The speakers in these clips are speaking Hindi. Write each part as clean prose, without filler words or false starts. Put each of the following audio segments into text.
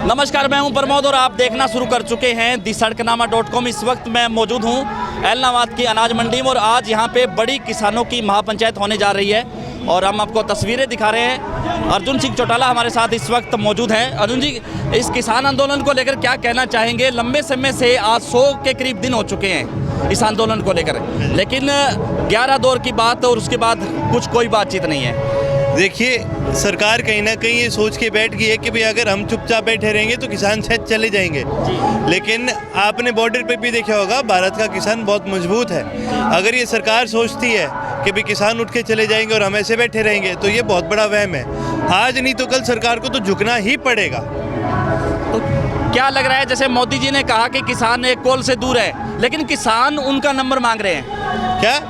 नमस्कार, मैं हूं प्रमोद और आप देखना शुरू कर चुके हैं दी सड़कनामा.com। इस वक्त मैं मौजूद हूं एलनाबाद की अनाज मंडी में और आज यहां पे बड़ी किसानों की महापंचायत होने जा रही है और हम आपको तस्वीरें दिखा रहे हैं। अर्जुन सिंह चौटाला हमारे साथ इस वक्त मौजूद हैं। अर्जुन जी, इस किसान आंदोलन को लेकर क्या कहना चाहेंगे? लंबे समय से आज 100 के करीब दिन हो चुके हैं इस आंदोलन को लेकर, लेकिन 11 दौर की बात और उसके बाद कोई बातचीत नहीं है। देखिए, सरकार कहीं ना कहीं ये सोच के बैठ गई है कि भाई अगर हम चुपचाप बैठे रहेंगे तो किसान शायद चले जाएंगे। लेकिन आपने बॉर्डर पे भी देखा होगा, भारत का किसान बहुत मजबूत है। अगर ये सरकार सोचती है कि भाई किसान उठ के चले जाएंगे और हम ऐसे बैठे रहेंगे तो ये बहुत बड़ा वहम है। आज नहीं तो कल सरकार को तो झुकना ही पड़ेगा। तो क्या लग रहा है, जैसे मोदी जी ने कहा कि किसान एक कॉल से दूर है, लेकिन किसान उनका नंबर मांग रहे हैं। क्या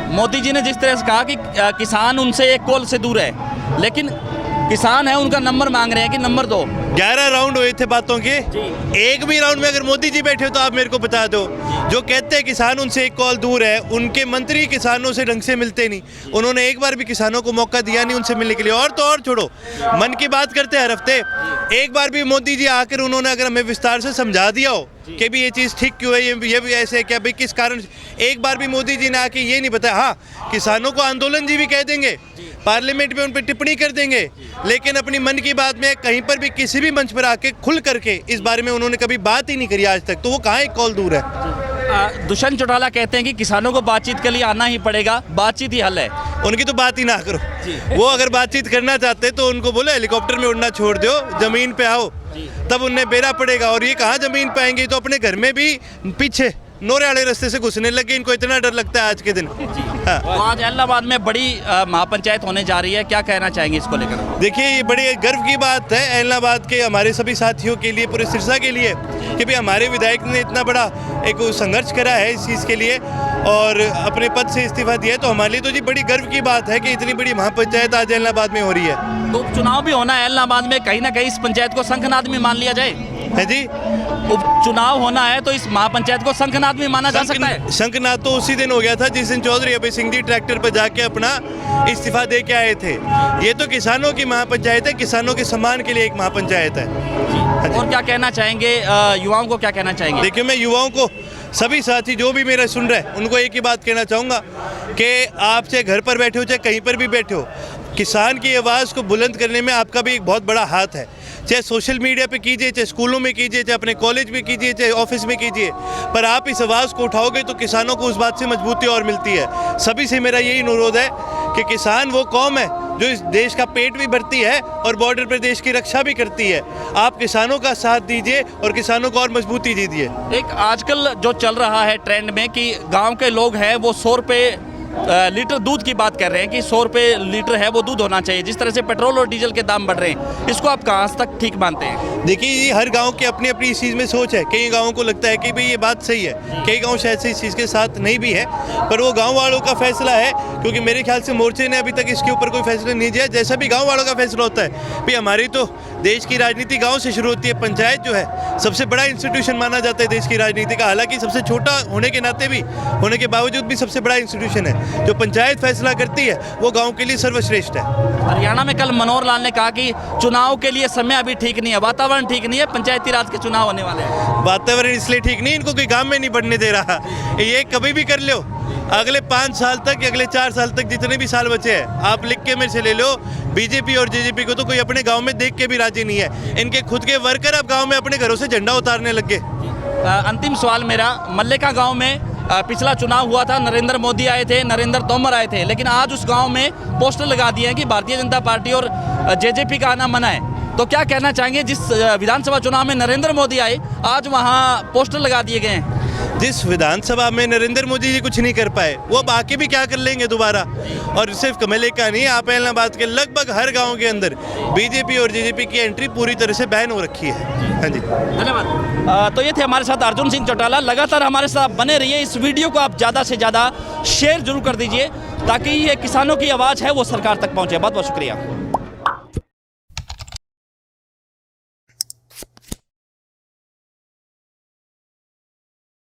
मोदी जी ने जिस तरह से कहा कि किसान उनसे एक कॉल से दूर है, लेकिन किसान है उनका नंबर मांग रहे हैं कि नंबर दो। 11 राउंड हुए थे बातों के, एक भी राउंड में अगर मोदी जी बैठे हो तो आप मेरे को बता दो। जो कहते हैं किसान उनसे एक कॉल दूर है, उनके मंत्री किसानों से ढंग से मिलते नहीं। उन्होंने एक बार भी किसानों को मौका दिया नहीं उनसे मिलने के लिए। और तो और छोड़ो, मन की बात करते हैं हर हफ्ते, एक बार भी मोदी जी आकर उन्होंने अगर हमें विस्तार से समझा दिया हो कि भी ये चीज़ ठीक क्यों है, ये भी ऐसे है क्या, भाई किस कारण, एक बार भी मोदी जी ने आके ये नहीं बताया। हाँ, किसानों को आंदोलन जी भी कह देंगे, पार्लियामेंट में उन पर टिप्पणी कर देंगे, लेकिन अपनी मन की बात में कहीं पर भी किसी भी मंच पर आके खुल करके इस बारे में उन्होंने कभी बात ही नहीं करी आज तक। तो वो कहाँ एक कॉल दूर है। दुष्यंत चौटाला कहते हैं कि किसानों को बातचीत के लिए आना ही पड़ेगा, बातचीत ही हल है। उनकी तो बात ही ना करो। वो अगर बातचीत करना चाहते तो उनको बोले हेलीकॉप्टर में उड़ना छोड़ दो, जमीन पे आओ, तब उन्हें बेरा पड़ेगा। और ये कहाँ जमीन पे आएंगे, तो अपने घर में भी पीछे नोरे वाले रास्ते से घुसने लगे। इनको इतना डर लगता है आज के दिन। हाँ। तो आज एलनाबाद में बड़ी महापंचायत होने जा रही है, क्या कहना चाहेंगे इसको लेकर? देखिए, ये बड़ी गर्व की बात है एलनाबाद के हमारे सभी साथियों के लिए, पूरे सिरसा के लिए, कि भाई हमारे विधायक ने इतना बड़ा एक संघर्ष करा है इस चीज़ के लिए और अपने पद से इस्तीफा दिया है। तो हमारे लिए तो जी बड़ी गर्व की बात है कि इतनी बड़ी महापंचायत आज एलनाबाद में हो रही है। तो उपचुनाव भी होना है एलनाबाद में, कहीं ना कहीं इस पंचायत को शंखनाद में मान लिया जाए। है जी, उपचुनाव होना है तो इस महापंचायत को शंखनाद में माना जा सकता है। शंखनाद तो उसी दिन हो गया था जिस दिन चौधरी अभय सिंह जी ट्रैक्टर पर जाके अपना इस्तीफा दे के आए थे। ये तो किसानों की महापंचायत है, किसानों के सम्मान के लिए एक महापंचायत है। और क्या कहना चाहेंगे, युवाओं को क्या कहना चाहेंगे? देखिए, मैं युवाओं को, सभी साथी जो भी मेरा सुन रहे हैं, उनको एक ही बात कहना चाहूँगा कि आप चाहे घर पर बैठे हो चाहे कहीं पर भी बैठे हो, किसान की आवाज़ को बुलंद करने में आपका भी एक बहुत बड़ा हाथ है। चाहे सोशल मीडिया पे कीजिए, चाहे स्कूलों में कीजिए, चाहे अपने कॉलेज में कीजिए, चाहे ऑफिस में कीजिए, पर आप इस आवाज़ को उठाओगे तो किसानों को उस बात से मजबूती और मिलती है। सभी से मेरा यही अनुरोध है कि किसान वो कौम है जो इस देश का पेट भी भरती है और बॉर्डर पर देश की रक्षा भी करती है। आप किसानों का साथ दीजिए और किसानों को और मजबूती दीजिए। एक आजकल जो चल रहा है ट्रेंड में कि गांव के लोग हैं वो 100 रुपये लीटर दूध की बात कर रहे हैं कि 100 रुपये लीटर है वो दूध होना चाहिए। जिस तरह से पेट्रोल और डीजल के दाम बढ़ रहे हैं, इसको आप कहाँ तक ठीक मानते हैं? देखिए, ये हर गांव की अपनी अपनी इस चीज़ में सोच है। कई गांवों को लगता है कि भाई ये बात सही है, कई गांव शायद से इस चीज़ के साथ नहीं भी है, पर वो गांव वालों का फैसला है। क्योंकि मेरे ख्याल से मोर्चे ने अभी तक इसके ऊपर कोई फैसला नहीं दिया। जैसा भी गाँव वालों का फैसला होता है, भाई हमारी तो देश की राजनीति गाँव से शुरू होती है। पंचायत जो है सबसे बड़ा इंस्टीट्यूशन माना जाता है देश की राजनीति का, हालांकि सबसे छोटा होने के नाते भी, होने के बावजूद भी सबसे बड़ा इंस्टीट्यूशन है। जो पंचायत फैसला करती है वो गांव के लिए सर्वश्रेष्ठ है। हरियाणा में कल मनोहर लाल ने कहा कि चुनाव के लिए समय अभी ठीक नहीं है, वातावरण ठीक नहीं है, पंचायती राज के चुनाव होने वाले हैं। वातावरण इसलिए ठीक नहीं, इनको कोई काम में नहीं बढ़ने दे रहा। ये कभी भी कर लो, अगले 5 साल तक या अगले 4 साल तक जितने भी साल बचे हैं, आप लिख के मेरे से ले लो। बीजेपी और जेजेपी को तो कोई अपने गांव में देख के भी राजी नहीं है। इनके खुद के वर्कर अब गांव में अपने घरों से झंडा उतारने लग गए। अंतिम सवाल मेरा, मल्लिका गांव में पिछला चुनाव हुआ था, नरेंद्र मोदी आए थे, नरेंद्र तोमर आए थे, लेकिन आज उस गांव में पोस्टर लगा दिए हैं कि भारतीय जनता पार्टी और जेजेपी का आना मना है। तो क्या कहना चाहेंगे, जिस विधानसभा चुनाव में नरेंद्र मोदी आए, आज वहां पोस्टर लगा दिए गए हैं? जिस विधानसभा में नरेंद्र मोदी जी कुछ नहीं कर पाए, वो बाकी भी क्या कर लेंगे दोबारा। और सिर्फ मल्लिका नहीं, आप एलनाबाद के लगभग हर गांव के अंदर बीजेपी और जेजेपी की एंट्री पूरी तरह से बैन हो रखी है। हाँ जी, धन्यवाद। तो ये थे हमारे साथ अर्जुन सिंह चौटाला। लगातार हमारे साथ बने रहिए। इस वीडियो को आप ज़्यादा से ज़्यादा शेयर जरूर कर दीजिए ताकि ये किसानों की आवाज़ है वो सरकार तक पहुँचे। बहुत बहुत शुक्रिया।